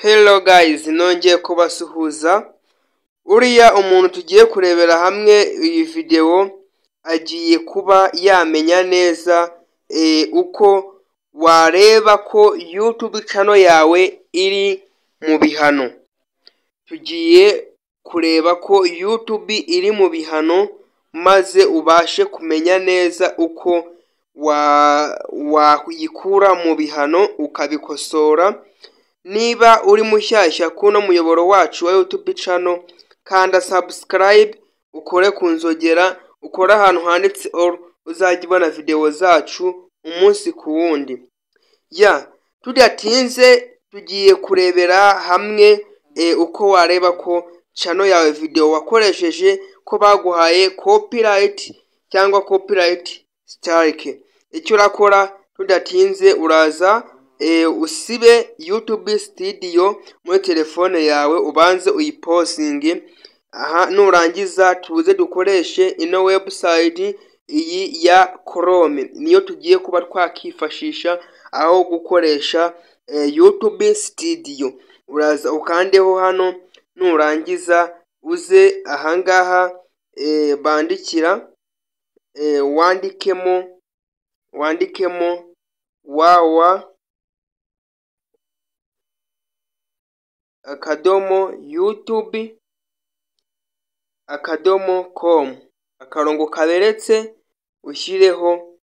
Hello guys, nongeye kubasuhuza. Uriya umuntu tugiye kurebera hamwe iyi video agiye kuba yamenya neza uko wareba ko YouTube channel yawe iri mu bihano. Tugiye kureba ko YouTube iri mu bihano maze ubashe kumenya neza uko wayikura mu bihano ukabikosora. Niba uri mushyashya kuno muyoboro wacu wa YouTube channel, kanda subscribe, ukore kunzogera, ukora ahantu handitse all, uzajya ubona video zacu umunsi ku wundi. Tudatinze tugiye kurebera hamwe uko wareba ko channel yawe video wakoresheje ko baguhaye copyright cyangwa copyright strike. Icyo urakora tudatinze uraza usibe YouTube studio muri telefone yawe, ubanze uyiposting. Nurangiza tuze dukoreshe ino website iyi ya Chrome, niyo tugiye kuba twakifashisha aho gukoresha YouTube studio. Uraza ukandeho hano, nurangiza uze ahangaha bandikira wandikemo youtube.com akarongo kaberetse ushyireho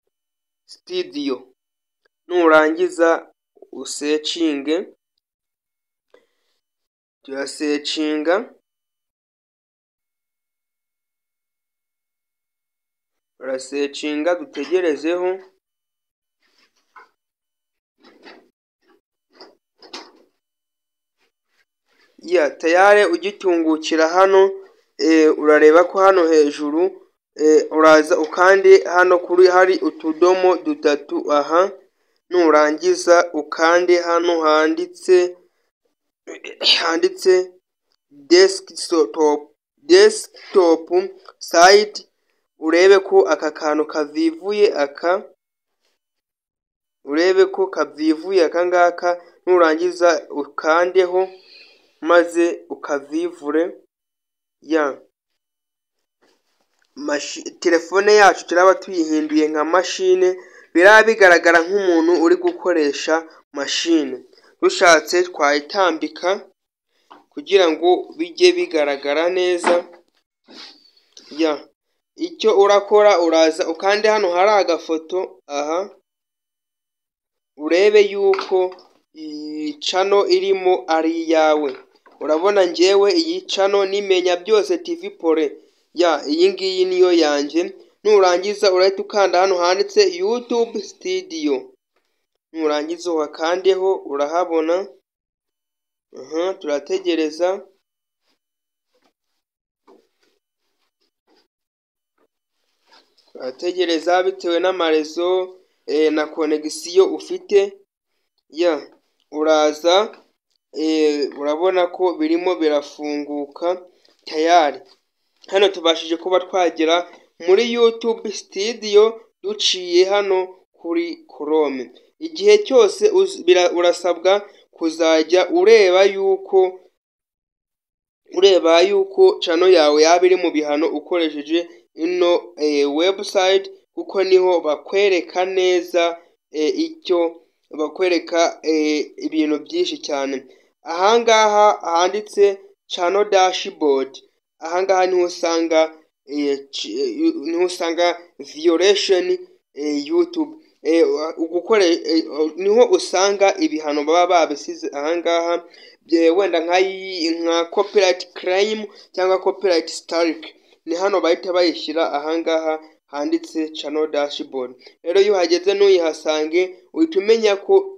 studio. Nurangiza usearchinge, urasearchinga dutegerezeho. Tayare ugitungukira hano, urareba ko hano hejuru uraza ukande hano kuri hari utudomo dutatu nurangiza ukande hano handitse desktop site, urebe ko aka kantu kavivuye akangaka, nurangiza ukandeho maze ukavivure. Telefone yacu turaba tuyihinduye nka machine, biraba bigaragara nk'umuntu uri gukoresha machine. Dushatse twayitambika kugira ngo bijye bigaragara neza. Icyo urakora uraza ukande hano hari agafoto urebe yuko iyi channel irimo ari yawe. Urabona njyewe iyi channel nimenya byose TV Pole, iyi ngiyi niyo yanjye. Nurangiza urahita ukanda hano handitse YouTube studio, nurangiza wakandeho, urahabona. Turategereza. Bitewe n'amarezo na connection ufite. Uraza urabona ko birimo birafunguka tayari. Hano tubashije kuba twagera muri YouTube studio duciye hano kuri Chrome. Igihe cyose urasabwa kuzajya ureba yuko channel yawe yaba iri mu bihano ukoresheje ino website, kuko niho bakwereka neza bakwereka ibintu byinshi cyane. Ahangaha handitse channel dashboard, ahangaha niho usanga violation YouTube, niho usanga ibihano baba babisize ahangaha, wenda nka copyright claim cyangwa copyright strike. Ni hano bahita bayishyira ahangaha handitse channel dashboard. Rero iyo uhageze nuyihasange uhita umenya ko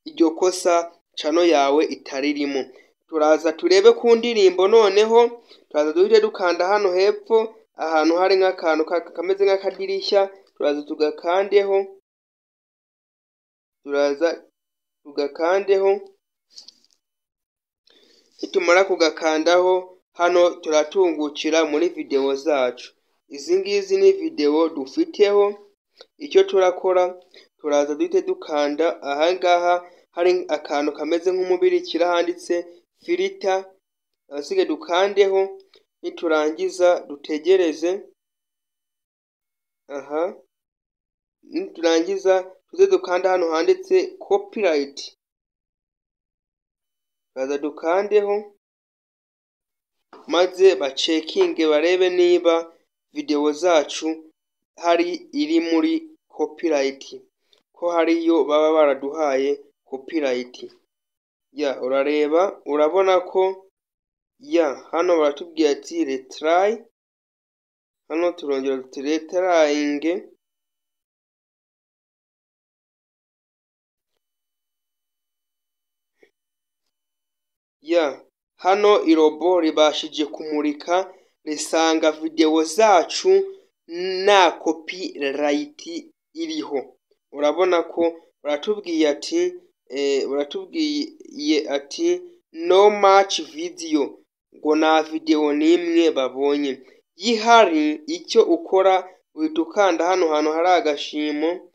iryo kosa channel yawe itaririmo. Turaza turebe ku ndirimbo noneho, turaza duhite dukanda hano hepfo ahantu hari nk'akantu kameze nk'akadirishya, turaza tugakandeho. Nitumara kugakandaho hano turatungukira muri video zacu. Izi ngizi ni video dufiteho. Icyo turakora turaza duhite dukanda ahangaha hari akantu kameze nk'umubirikira handitse filter, asige dukandeho, niturangiza dutegereze. Niturangiza tuze dukanda hano handitse copyright, baza dukandeho maze bacekinge barebe niba video zacu hari iri muri copyright, ko hariyo baba baraduhaye copyright. Urareba urabona ko hano baratubwiye ati retry, hano turongera tuti retrying. Hano irobo ribashije kumurika risanga video zacu na copyright iriho. Urabona ko baratubwiye ati no match video, ngo na video nimwe babonye. Yihari icyo ukora uhita ukanda hano hantu hari agashimo,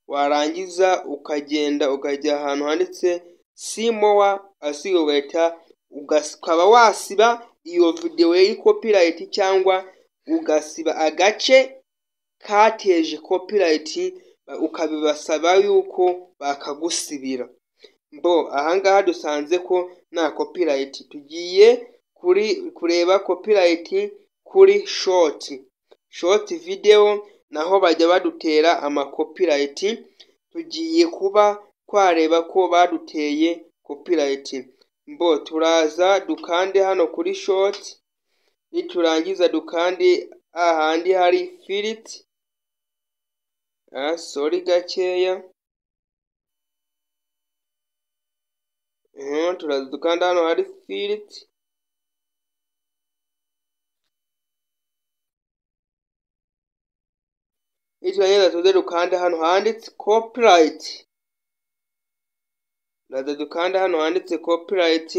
warangiza ukagenda ukajya ahantu handitse see more, ugahita ukaba wasiba iyo video y'i copyright cyangwa ugasiba agace kateje copyright, ukabibasaba yuko bakagusibira. Ahangaha dusanze ko nta copyright. Tugiye kureba copyright kuri short video, naho bajya badutera ama copyright. Tugiye kuba twareba ko baduteye copyright. Turaza dukande hano kuri short, niturangiza dukande ahandi hari filter. Sorry gakeya. Turaza dukanda hano hari filter. Niturangiza tuze dukanda hano handitse copyright. Turaza dukanda hano handitse copyright,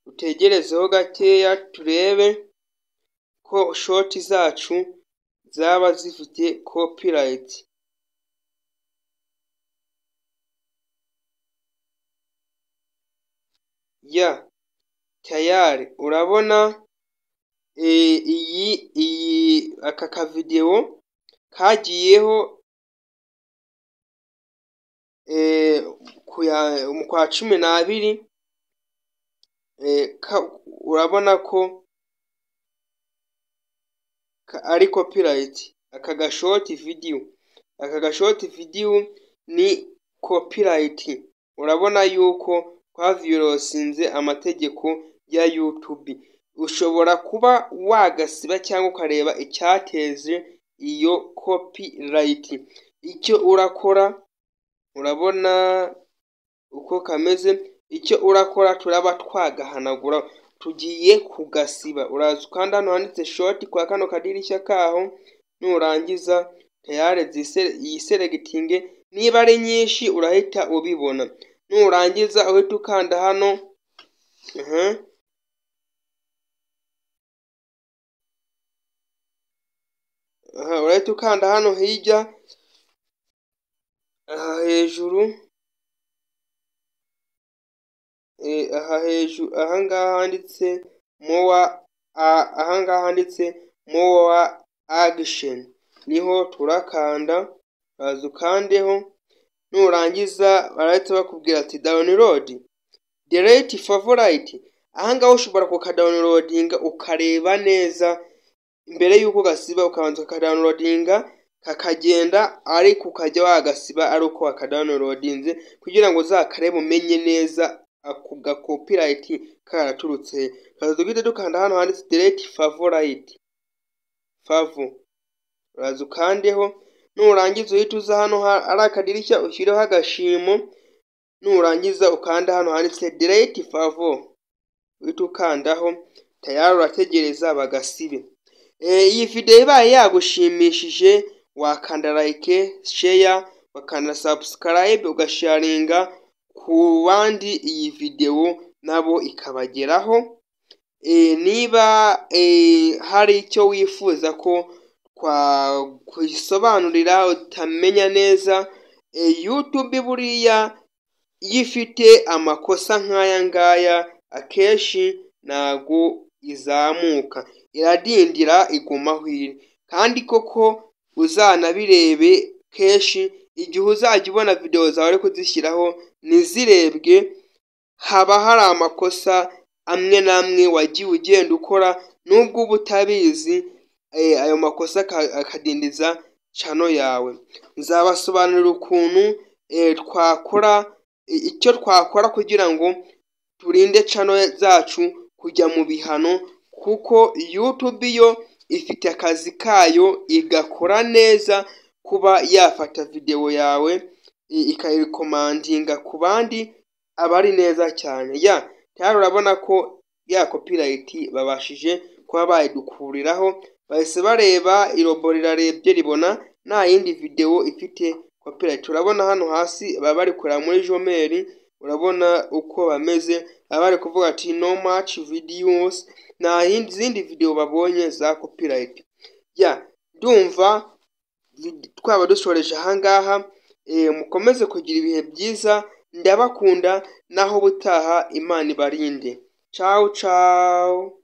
utegerezeho gakeya turebe ko short zacu zaba zifite copyright. Tayari urabona aka video kagiyeho kwa 12. Urabona ko ari copyright. Aka gashort video ni copyright. Urabona yuko twaviolasinze amategeko ya YouTube. Ushobora kuba wagasiba cyangwa ukareba icyateze iyo copyright. Icyo urakora, urabona uko kameze, icyo urakora turaba twagahanagura, tugiye kugasiba. Uraza ukanda hano handitse short kwa kano kadirishya kaho, nurangiza tayari yiselecting, niba ari nyinshi urahita ubibona. Nurangiza uhita ukanda hano urahita ukanda hano hirya hejuru, ahangaha handitse more action, niho turakanda. Baza ukandeho, nurangiza barahita bakubwira ati download, delete favorite. Ahangaha ushobora kukadownloadinga ukareba neza mbere yuko gasiba, ukabanza ukadownloadinga kakagenda, ariko ukajya wagasiba ari uko wakadownloadinze, kugira ngo uzakarebe umenye neza ako copyright karaturutse. Kaza dukanda hano handitse delete favorite, uraza ukandeho, nurangiza uhita uza hano ari akadirishya ushyireho agashimo, nurangiza ukanda hano handitse delete favor, uhita ukandaho. Tayari urategereza bagasibe. Iyi video ibaye yagushimishije, wakanda like, share, wakanda subscribe, ugasharinga ku bandi iyi video nabo ikabageraho. Niba hari icyo wifuza ko kuyisobanurira utamenya neza, YouTube buriya iyo ifite amakosa nk'aya ngaya akenshi ntago izamuka, iradindira igumaho iri. Kandi koko uzanabirebe kenshi igihe uzajya ubona video zawe ari kuzishyiraho ntizirebwe, haba hari amakosa amwe n'amwe wagiye ugenda ukora nubwo uba utabizi, ayo makosa akadindiza channel yawe. Nzabasobanurira ukuntu icyo twakora kugira ngo turinde channel zacu kujya mu bihano, kuko YouTube yo ifite akazi kayo igakora neza kuba yafata video yawe ikayirekomandinga ku bandi aba ari neza cyane. Cyari urabona ko ya copyright babashije kuba bayidukuriraho, bahise bareba irobo rirarebye ribona nta yindi video ifite copyright. Urabona hano hasi baba bari kureba muri jomeri, urabona uko bameze, baba bari kuvuga ati no much videos, nta zindi video babonye za copyright. Ndumva twaba dusoreje ahangaha, mukomeze kugira ibihe byiza, ndabakunda naho butaha, Imana ibarinde. Ciao ciao.